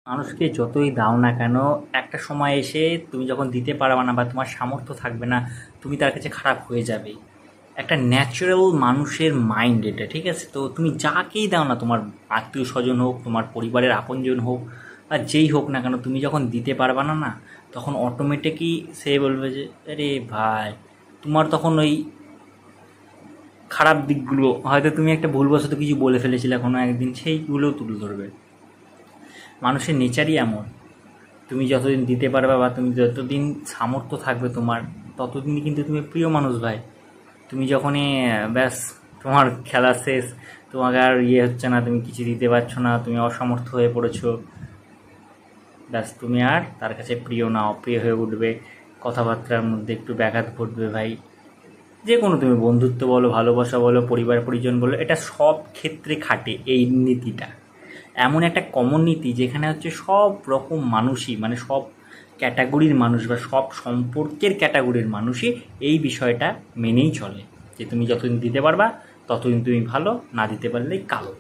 মানুষকে যতই দাও না কেন, একটা সময় এসে তুমি যখন দিতে পারবে না বা তোমার সামর্থ্য থাকবে না, তুমি তার কাছে খারাপ হয়ে যাবে। একটা ন্যাচারাল মানুষের মাইন্ড এটা, ঠিক আছে? তো তুমি যাকেই দাও না, তোমার আত্মীয় স্বজন হোক, তোমার পরিবারের আপনজন হোক, বা যেই হোক না কেন, তুমি যখন দিতে পারবে না না, তখন অটোমেটিকই সে বলবে যে আরে ভাই, তোমার তখন ওই খারাপ দিকগুলো, হয়তো তুমি একটা ভুলবশত কিছু বলে ফেলেছিলে কোনো একদিন, সেইগুলোও তুলে ধরবে। মানুষের নেচারই এমন। তুমি যতদিন দিতে পারবে বা তুমি যতদিন সামর্থ্য থাকবে তোমার, ততদিনই কিন্তু তুমি প্রিয় মানুষ ভাই। তুমি যখনই ব্যাস তোমার খেলা শেষ, তোমাকে আর হচ্ছে না, তুমি কিছু দিতে পারছো না, তুমি অসমর্থ হয়ে পড়েছো, ব্যাস তুমি আর তার কাছে প্রিয় না, অপ্রিয় হয়ে উঠবে। কথাবার্তার মধ্যে একটু ব্যাঘাত ঘটবে ভাই। যে কোনো, তুমি বন্ধুত্ব বলো, ভালোবাসা বলো, পরিবার পরিজন বলো, এটা সব ক্ষেত্রে খাটে এই নীতিটা। এমন একটা কমন নীতি যেখানে হচ্ছে সব রকম মানুষই, মানে সব ক্যাটাগরির মানুষ বা সব সম্পর্কের ক্যাটাগরির মানুষই এই বিষয়টা মেনেই চলে, যে তুমি যতদিন দিতে পারবা ততদিন তুমি ভালো, না দিতে পারলেই কালো।